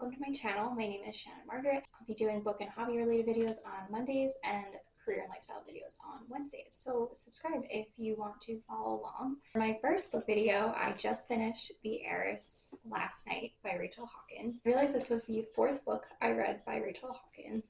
welcome to my channel. My name is Shannon Margaret. I'll be doing book and hobby related videos on Mondays and career and lifestyle videos on Wednesdays. So subscribe if you want to follow along. For my first book video, I just finished The Heiress last night by Rachel Hawkins. I realized this was the fourth book I read by Rachel Hawkins.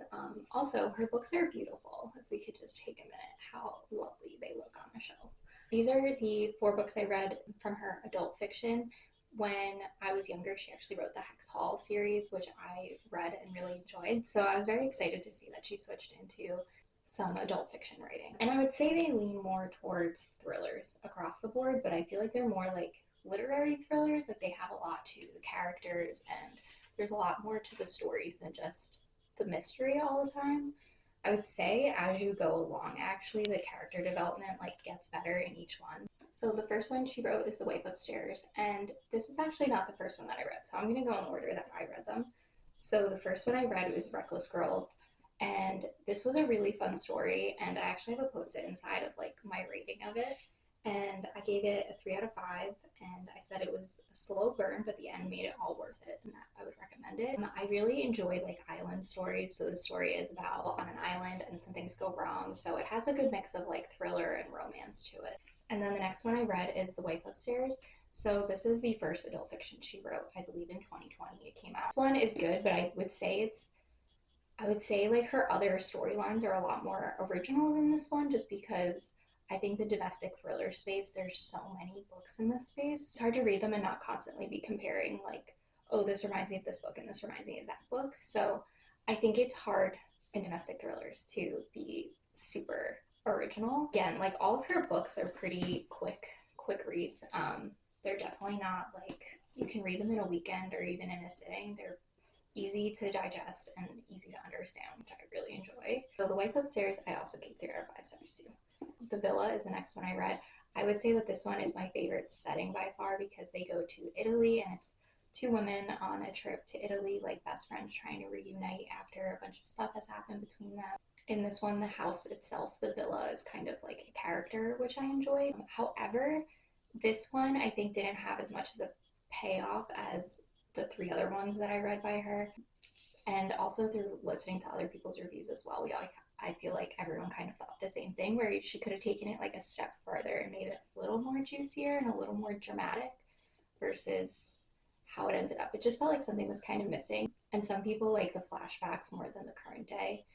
Also, her books are beautiful. If we could just take a minute, how lovely they look on the shelf. These are the 4 books I read from her adult fiction. When I was younger, she actually wrote the Hex Hall series, which I read and really enjoyed. So I was very excited to see that she switched into some adult fiction writing. And I would say they lean more towards thrillers across the board, but I feel like they're more like literary thrillers. Like they have a lot to the characters and there's a lot more to the stories than just the mystery all the time. I would say as you go along, actually, the character development gets better in each one. So the first one she wrote is The Wife Upstairs, and this is actually not the first one that I read, so I'm going to go in order that I read them. So the first one I read was Reckless Girls, and this was a really fun story, and I actually have a post-it inside of my rating of it, and I gave it a 3 out of 5, and I said it was a slow burn, but the end made it all worth it, and that I would recommend it. I really enjoy island stories, so the story is about on an island and some things go wrong, so it has a good mix of thriller and romance to it. And then the next one I read is The Wife Upstairs. So this is the first adult fiction she wrote, I believe in 2020 it came out. This one is good, but I would say her other storylines are a lot more original than this one, just because I think the domestic thriller space, there's so many books in this space. It's hard to read them and not constantly be comparing oh, this reminds me of this book and this reminds me of that book. So I think it's hard in domestic thrillers to be super original. Again, all of her books are pretty quick reads. They're definitely not you can read them in a weekend or even in a sitting. They're easy to digest and easy to understand, which I really enjoy. So The Wife Upstairs, I also gave 3 out of 5 stars too. The Villa is the next one I read. I would say that this one is my favorite setting by far because they go to Italy and it's 2 women on a trip to Italy, best friends trying to reunite after a bunch of stuff has happened between them. In this one, the house itself, the villa, is kind of a character, which I enjoyed. However, this one I think didn't have as much as a payoff as the 3 other ones that I read by her. And also through listening to other people's reviews as well, I feel like everyone kind of thought the same thing, where she could have taken it a step further and made it a little more juicier and a little more dramatic versus how it ended up. It just felt like something was kind of missing. And some people like the flashbacks more than the current day,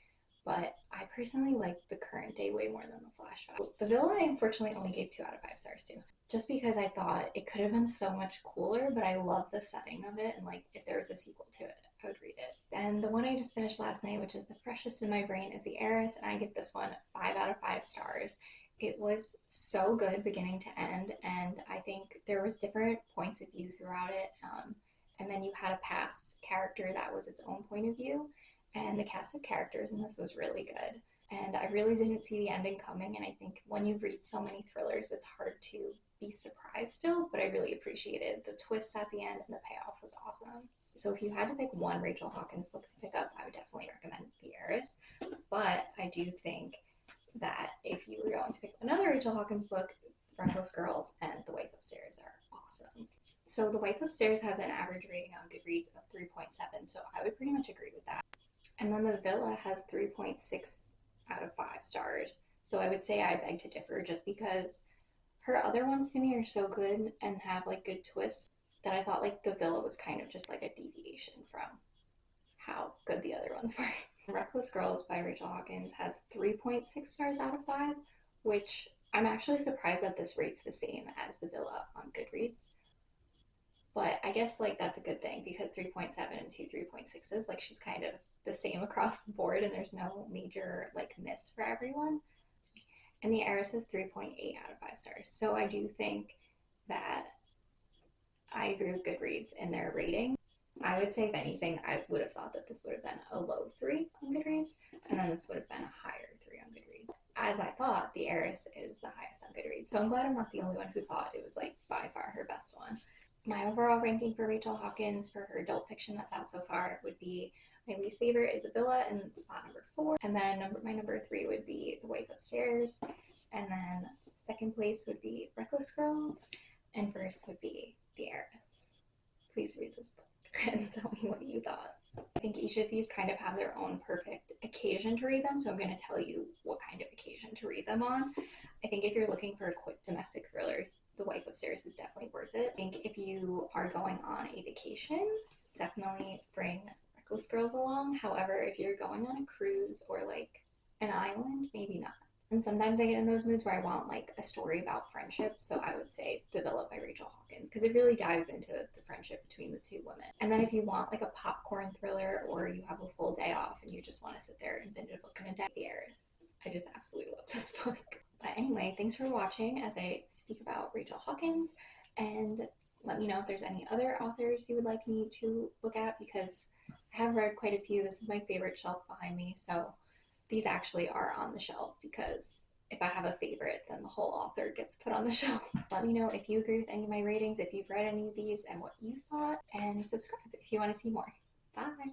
but I personally like the current day way more than the flashback. The Villa I unfortunately only gave 2 out of 5 stars too, just because I thought it could have been so much cooler, but I love the setting of it, and if there was a sequel to it, I would read it. And the one I just finished last night, which is the freshest in my brain, is The Heiress, and I give this one 5 out of 5 stars. It was so good beginning to end, and I think there was different points of view throughout it, and then you had a past character that was its own point of view, and the cast of characters in this was really good. And I really didn't see the ending coming, and I think when you read so many thrillers, it's hard to be surprised still, but I really appreciated the twists at the end, and the payoff was awesome. So if you had to pick one Rachel Hawkins book to pick up, I would definitely recommend The Heiress, but I do think that if you were going to pick another Rachel Hawkins book, Reckless Girls and The Wife Upstairs are awesome. So The Wife Upstairs has an average rating on Goodreads of 3.7, so I would pretty much agree with that. And then The Villa has 3.6 out of 5 stars. So I would say I beg to differ, just because her other ones to me are so good and have good twists that I thought The Villa was kind of just a deviation from how good the other ones were. Reckless Girls by Rachel Hawkins has 3.6 stars out of 5, which I'm actually surprised that this rates the same as The Villa on Goodreads. But I guess that's a good thing, because 3.7 and 2 3.6s, she's kind of the same across the board, and there's no major miss for everyone. And The Heiress is 3.8 out of 5 stars. So I do think that I agree with Goodreads in their rating. I would say, if anything, I would have thought that this would have been a low 3 on Goodreads, and then this would have been a higher 3 on Goodreads. As I thought, The Heiress is the highest on Goodreads. So I'm glad I'm not the only one who thought it was by far her best one. My overall ranking for Rachel Hawkins for her adult fiction that's out so far would be, my least favorite is The Villa in spot number 4, and then my number 3 would be The Wife Upstairs, and then second place would be Reckless Girls, and first would be The Heiress. Please read this book. and tell me what you thought. I think each of these kind of have their own perfect occasion to read them, so I'm going to tell you what kind of occasion to read them on. I think if you're looking for a quick domestic thriller, The Wife of Cyrus is definitely worth it. I think if you are going on a vacation, definitely bring Reckless Girls along. However, if you're going on a cruise or like an island, maybe not. And sometimes I get in those moods where I want like a story about friendship. So I would say The Villa by Rachel Hawkins because it really dives into the friendship between the two women. And then if you want like a popcorn thriller or you have a full day off and you just want to sit there and binge a book in a day, Heiress. I just absolutely love this book. But anyway, thanks for watching as I speak about Rachel Hawkins, and let me know if there's any other authors you would like me to look at because I have read quite a few. This is my favorite shelf behind me, so these actually are on the shelf because if I have a favorite, then the whole author gets put on the shelf. Let me know if you agree with any of my ratings, if you've read any of these, and what you thought, and subscribe if you want to see more. Bye!